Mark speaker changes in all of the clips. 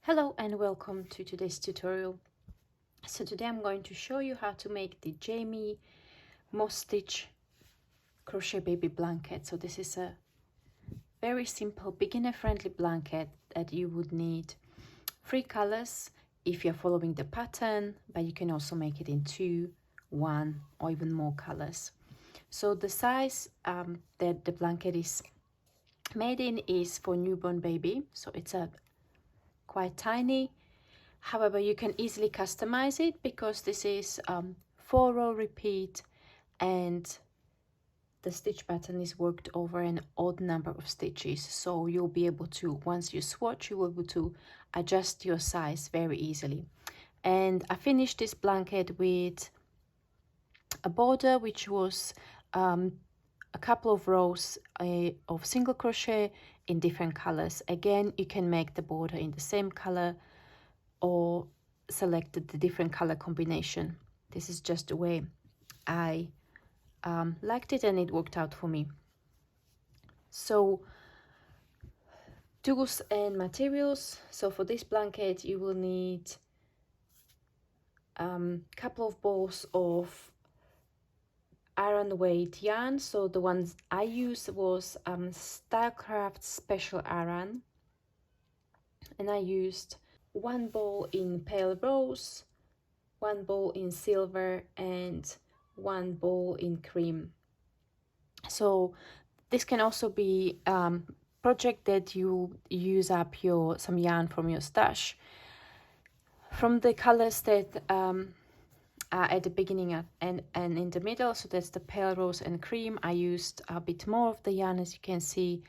Speaker 1: Hello and welcome to today's tutorial. So today I'm going to show you how to make the Jamie Moss Stitch crochet baby blanket. So this is a very simple beginner friendly blanket that you would need 3 colors if you're following the pattern, but you can also make it in 2, 1 or even more colors. So the size that the blanket is made in is for newborn baby, so it's a quite tiny. However, you can easily customize it because this is 4-row repeat and the stitch pattern is worked over an odd number of stitches, so you'll be able to, once you swatch, you will be able to adjust your size very easily. And I finished this blanket with a border which was a couple of rows of single crochet in different colors. Again, you can make the border in the same color or select the different color combination. This is just the way I liked it and it worked out for me. So tools and materials. So for this blanket you will need a couple of balls of Aran weight yarn. So the ones I used was Stylecraft Special Aran, and I used 1 ball in pale rose, 1 ball in silver and 1 ball in cream. So this can also be project that you use up some yarn from your stash. From the colors that are at the beginning and in the middle, so that's the pale rose and cream, I used a bit more of the yarn, as you can see,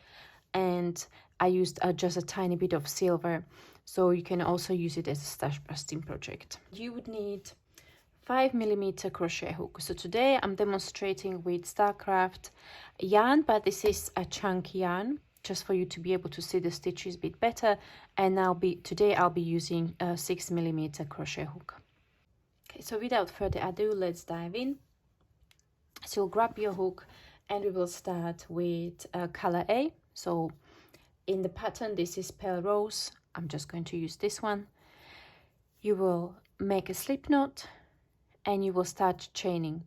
Speaker 1: and I used just a tiny bit of silver, so you can also use it as a stash busting project. You would need 5mm crochet hook. So today I'm demonstrating with Stylecraft yarn, but this is a chunk yarn just for you to be able to see the stitches a bit better, and today I'll be using a 6mm crochet hook. Okay, so without further ado, let's dive in. So grab your hook and we will start with color A. So in the pattern, this is pale rose. I'm just going to use this one. You will make a slip knot and you will start chaining.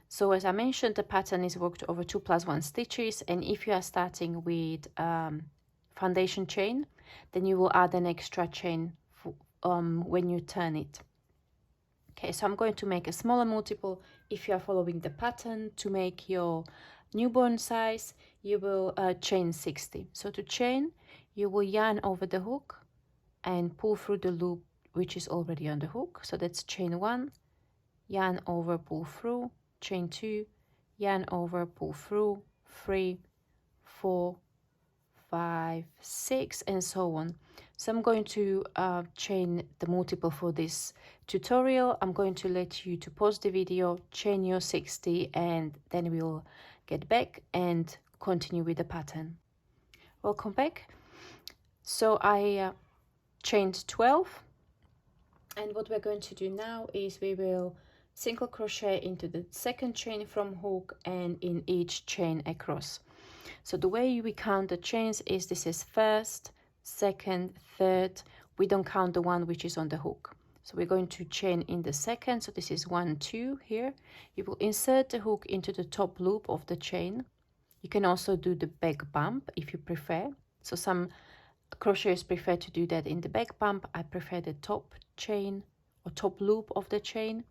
Speaker 1: So as I mentioned, the pattern is worked over 2 + 1 stitches, and if you are starting with foundation chain, then you will add an extra chain when you turn it. Okay, so I'm going to make a smaller multiple. If you are following the pattern to make your newborn size, you will chain 60. So to chain, you will yarn over the hook and pull through the loop which is already on the hook. So that's chain 1, yarn over, pull through, chain 2, yarn over, pull through, 3, 4, 5, 6, and so on. So I'm going to chain the multiple for this tutorial. I'm going to let you to pause the video, chain your 60, and then we'll get back and continue with the pattern. Welcome back. So I chained 12, and what we're going to do now is we will single crochet into the second chain from hook and in each chain across. So the way we count the chains is this is first, second, third. We don't count the one which is on the hook. So we're going to chain in the second. So this is 1, 2 here. You will insert the hook into the top loop of the chain. You can also do the back bump if you prefer. So some crocheters prefer to do that in the back bump. I prefer the top chain or top loop of the chain.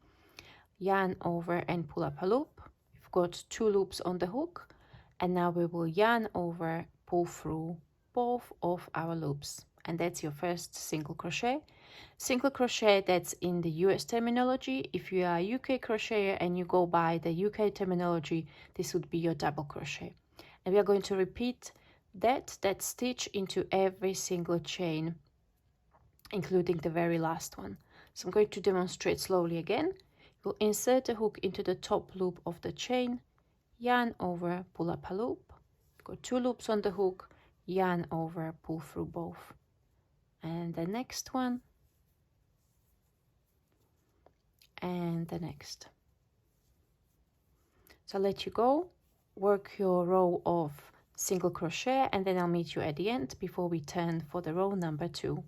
Speaker 1: Yarn over and pull up a loop. We've got 2 loops on the hook, and now we will yarn over, pull through both of our loops, and that's your first single crochet. Single crochet, that's in the US terminology. If you are a UK crocheter and you go by the UK terminology, this would be your double crochet. And we are going to repeat that stitch into every single chain, including the very last one. So I'm going to demonstrate slowly again. You'll insert the hook into the top loop of the chain, yarn over, pull up a loop. Got 2 loops on the hook, yarn over, pull through both. And the next one. And the next. So I'll let you go, work your row of single crochet, and then I'll meet you at the end before we turn for the row number 2.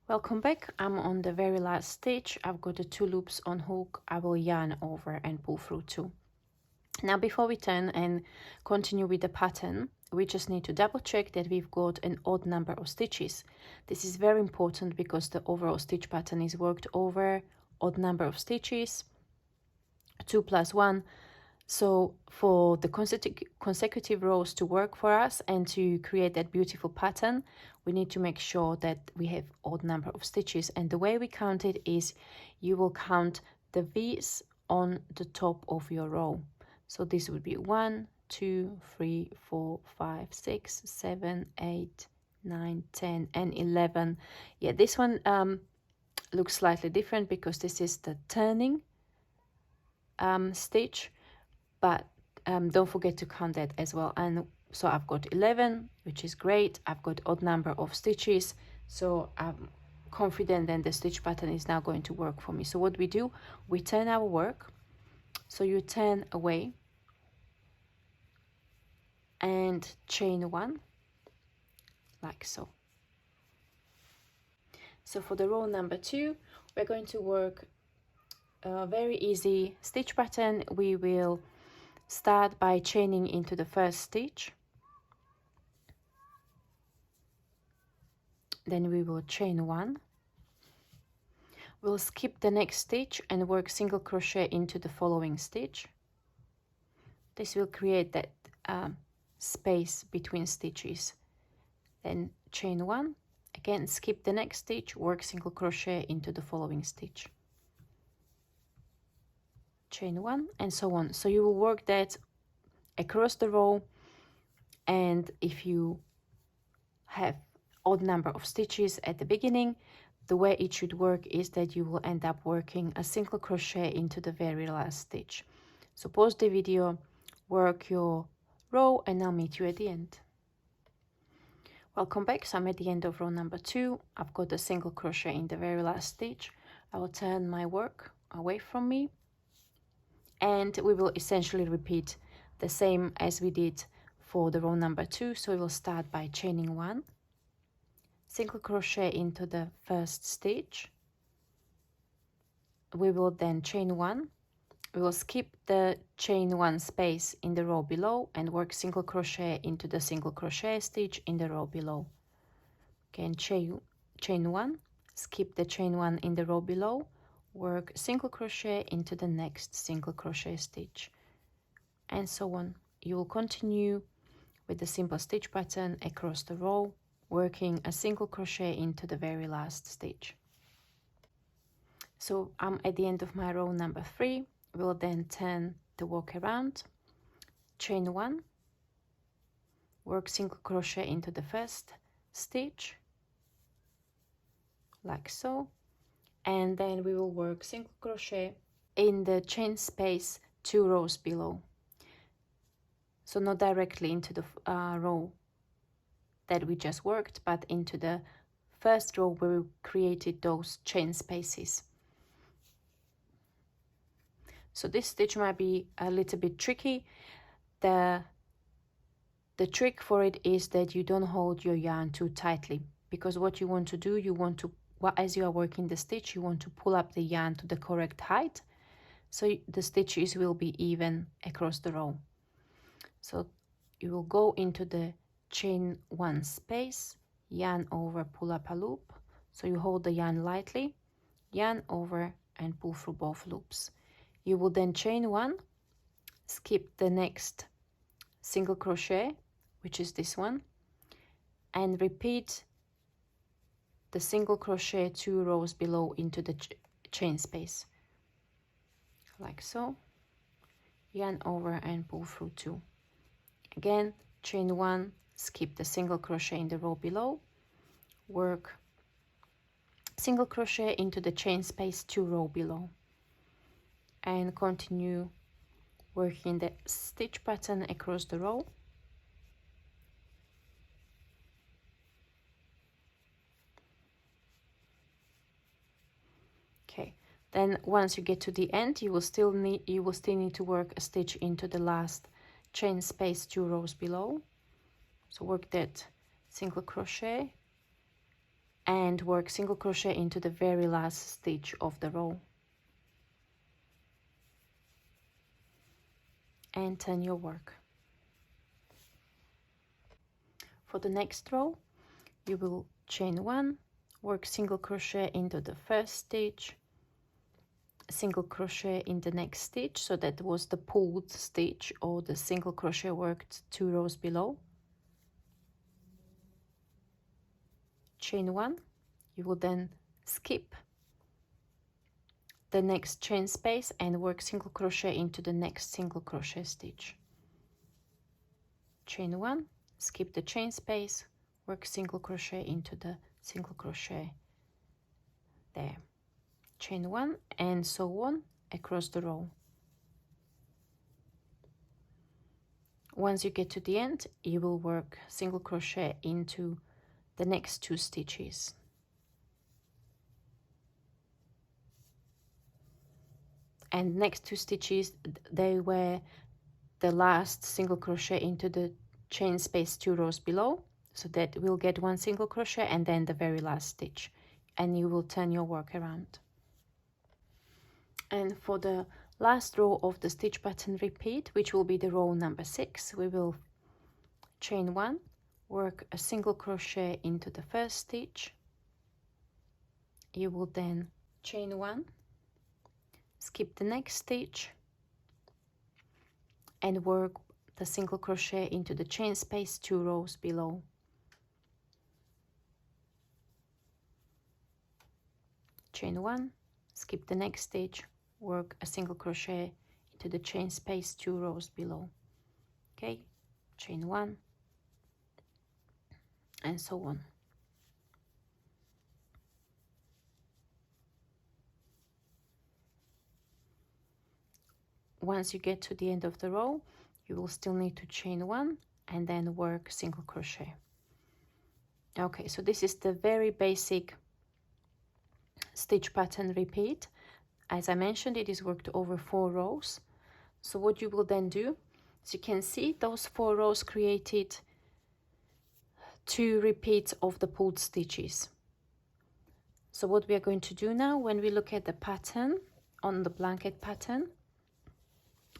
Speaker 1: Welcome back. I'm on the very last stitch. I've got the 2 loops on hook. I will yarn over and pull through 2. Now before we turn and continue with the pattern, we just need to double check that we've got an odd number of stitches. This is very important because the overall stitch pattern is worked over odd number of stitches, 2 plus 1. So for the consecutive rows to work for us and to create that beautiful pattern, we need to make sure that we have odd number of stitches. And the way we count it is you will count the V's on the top of your row. So this would be 1, 2, 3, 4, 5, 6, 7, 8, 9, 10, and 11. Yeah, this one looks slightly different because this is the turning stitch, but don't forget to count that as well. And so I've got 11, which is great. I've got odd number of stitches, so I'm confident that the stitch pattern is now going to work for me. So what we do, we turn our work. So you turn away and chain 1 like so. So for the row number 2, we're going to work a very easy stitch pattern. We will start by chaining into the first stitch, then we will chain 1. We'll skip the next stitch and work single crochet into the following stitch. This will create that space between stitches. Then chain 1, again skip the next stitch, work single crochet into the following stitch, chain 1, and so on. So you will work that across the row, and if you have odd number of stitches at the beginning, the way it should work is that you will end up working a single crochet into the very last stitch. So pause the video, work your row, and I'll meet you at the end. Welcome back. So I'm at the end of row number 2. I've got a single crochet in the very last stitch. I will turn my work away from me, and we will essentially repeat the same as we did for the row number 2. So we will start by chaining 1, single crochet into the first stitch. We will then chain 1. We will skip the chain 1 space in the row below and work single crochet into the single crochet stitch in the row below. Again, chain 1, skip the chain 1 in the row below, work single crochet into the next single crochet stitch, and so on. You will continue with the simple stitch pattern across the row, working a single crochet into the very last stitch. So I'm at the end of my row number 3. We'll then turn the work around, chain 1, work single crochet into the first stitch like so, and then we will work single crochet in the chain space 2 rows below. So not directly into the row that we just worked, but into the first row where we created those chain spaces. So this stitch might be a little bit tricky. The trick for it is that you don't hold your yarn too tightly, because what you want to do, you want to, as you are working the stitch, you want to pull up the yarn to the correct height, so the stitches will be even across the row. So you will go into the chain 1 space, yarn over, pull up a loop. So you hold the yarn lightly, yarn over, and pull through both loops. You will then chain 1, skip the next single crochet, which is this one, and repeat the single crochet 2 rows below into the chain space like so, yarn over and pull through 2. Again, chain 1, skip the single crochet in the row below, work single crochet into the chain space 2 row below, and continue working the stitch pattern across the row. Okay, then once you get to the end, you will still need to work a stitch into the last chain space 2 rows below. So work that single crochet and work single crochet into the very last stitch of the row and turn your work. For the next row, you will chain 1, work single crochet into the first stitch, single crochet in the next stitch, so that was the pulled stitch or the single crochet worked 2 rows below. Chain 1, you will then skip the next chain space and work single crochet into the next single crochet stitch. Chain 1, skip the chain space, work single crochet into the single crochet there. Chain 1 and so on across the row. Once you get to the end, you will work single crochet into the next 2 stitches. And next 2 stitches, they were the last single crochet into the chain space 2 rows below, so that we'll get 1 single crochet and then the very last stitch, and you will turn your work around. And for the last row of the stitch pattern repeat, which will be the row number 6, we will chain 1, work a single crochet into the first stitch. You will then chain 1, skip the next stitch and work the single crochet into the chain space 2 rows below. Chain 1, skip the next stitch, work a single crochet into the chain space 2 rows below. Okay, chain 1 and so on. Once you get to the end of the row, you will still need to chain 1 and then work single crochet. Okay, so this is the very basic stitch pattern repeat. As I mentioned, it is worked over 4 rows. So what you will then do, as you can see, those 4 rows created 2 repeats of the pulled stitches. So what we are going to do now, when we look at the pattern on the blanket pattern,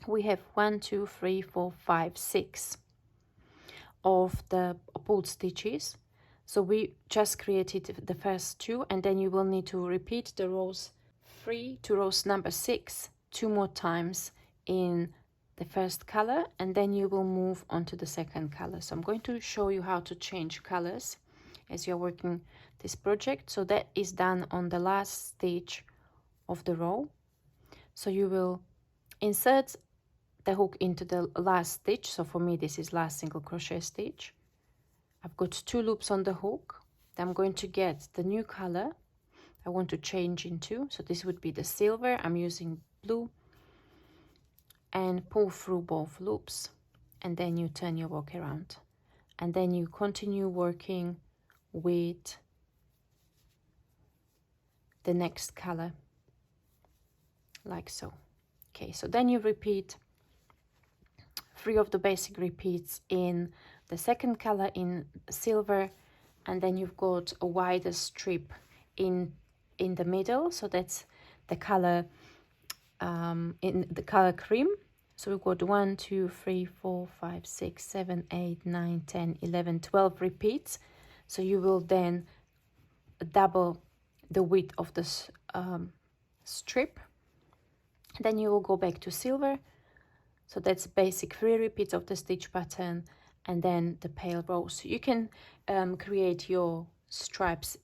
Speaker 1: we have 1, 2, 3, 4, 5, 6 of the pulled stitches. So we just created the first 2, and then you will need to repeat the rows 3 to rows number 6 2 more times in the first color, and then you will move on to the second color. So I'm going to show you how to change colors as you're working this project. So that is done on the last stitch of the row. So you will insert the hook into the last stitch. So for me, this is last single crochet stitch. I've got 2 loops on the hook. I'm going to get the new color I want to change into. So this would be the silver. I'm using blue, and pull through both loops, and then you turn your work around, and then you continue working with the next color like so. Okay, so then you repeat 3 of the basic repeats in the second color in silver, and then you've got a wider strip in the middle, so that's the color in the color cream. So we've got 1, 2, 3, 4, 5, 6, 7, 8, 9, 10, 11, 12 repeats. So you will then double the width of this strip. Then you will go back to silver. So that's basic 3 repeats of the stitch pattern, and then the pale rose. You can create your stripes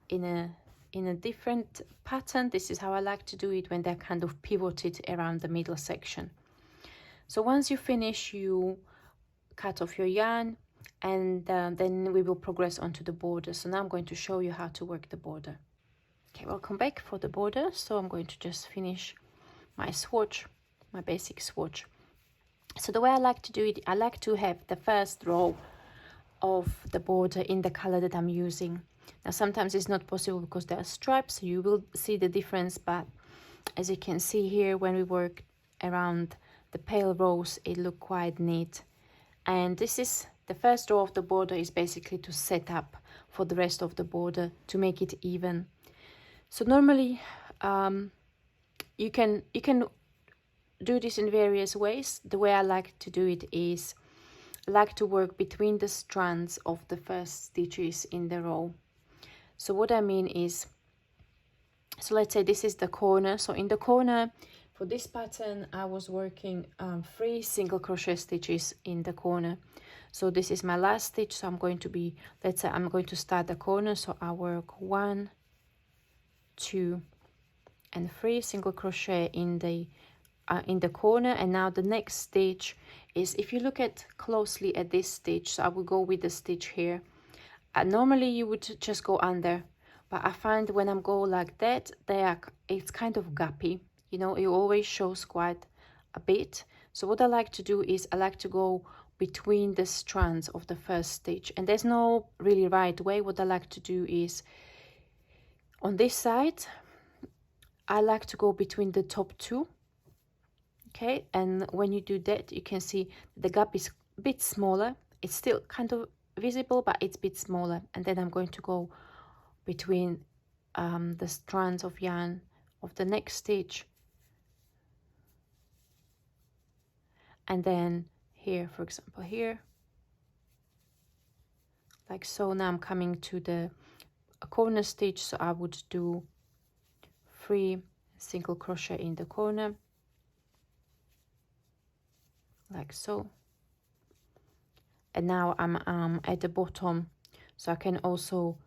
Speaker 1: in a different pattern. This is how I like to do it when they're kind of pivoted around the middle section. So once you finish, you cut off your yarn, and then we will progress onto the border. So now I'm going to show you how to work the border. Okay, welcome back for the border. So I'm going to just finish my swatch, my basic swatch. So the way I like to do it, I like to have the first row of the border in the color that I'm using. Now sometimes it's not possible because there are stripes, so you will see the difference, but as you can see here, when we work around the pale rose, it looked quite neat. And this is the first row of the border, is basically to set up for the rest of the border to make it even. So normally you can do this in various ways. The way I like to do it is I like to work between the strands of the first stitches in the row. So what I mean is, so let's say this is the corner. So in the corner for this pattern I was working 3 single crochet stitches in the corner. So this is my last stitch, so I'm going to be, let's say I'm going to start the corner, so I work 1, 2 and 3 single crochet in the corner. And now the next stitch is, if you look at closely at this stitch, so I will go with the stitch here. Normally you would just go under, but I find when I'm go like that, it's kind of gappy, you know, it always shows quite a bit. So what I like to do is I like to go between the strands of the first stitch, and there's no really right way. What I like to do is on this side I like to go between the top 2. Okay, and when you do that you can see the gap is a bit smaller. It's still kind of visible, but it's a bit smaller. And then I'm going to go between the strands of yarn of the next stitch, and then here, for example, here, like so. Now I'm coming to the corner stitch, so I would do 3 single crochet in the corner, like so. And now I'm at the bottom, so I can also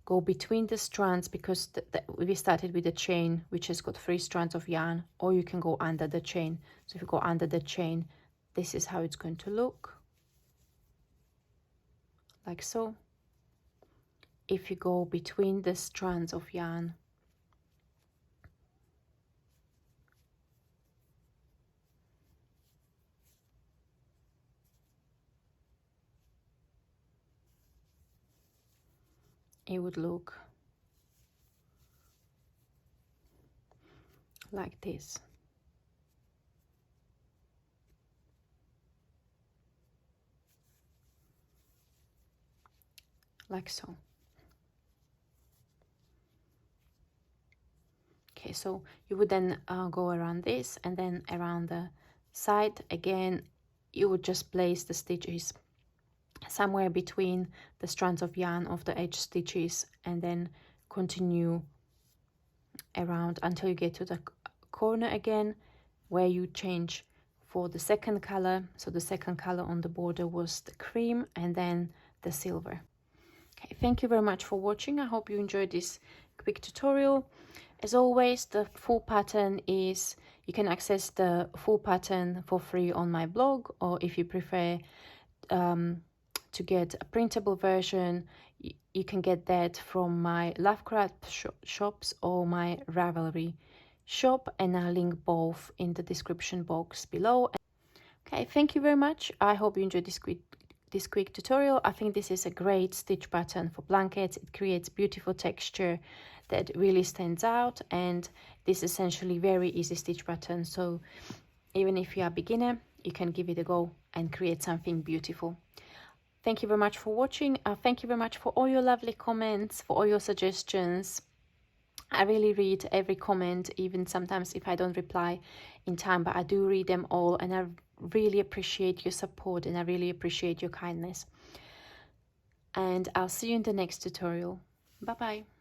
Speaker 1: go between the strands, because we started with a chain which has got 3 strands of yarn, or you can go under the chain. So if you go under the chain, this is how it's going to look, like so. If you go between the strands of yarn, it would look like this. Like so. Okay, so you would then go around this, and then around the side again you would just place the stitches somewhere between the strands of yarn of the edge stitches, and then continue around until you get to the corner again, where you change for the second color. So the second color on the border was the cream and then the silver. Okay, thank you very much for watching. I hope you enjoyed this quick tutorial. As always, the full pattern is, you can access the full pattern for free on my blog, or if you prefer to get a printable version, you can get that from my Lovecraft shops or my Ravelry shop, and I'll link both in the description box below. Okay, thank you very much. I hope you enjoyed this quick tutorial. I think this is a great stitch pattern for blankets. It creates beautiful texture that really stands out, and this is essentially very easy stitch pattern. So even if you are a beginner, you can give it a go and create something beautiful. Thank you very much for watching. Thank you very much for all your lovely comments, for all your suggestions. I really read every comment, even sometimes if I don't reply in time, but I do read them all, and I really appreciate your support, and I really appreciate your kindness. And I'll see you in the next tutorial. Bye bye.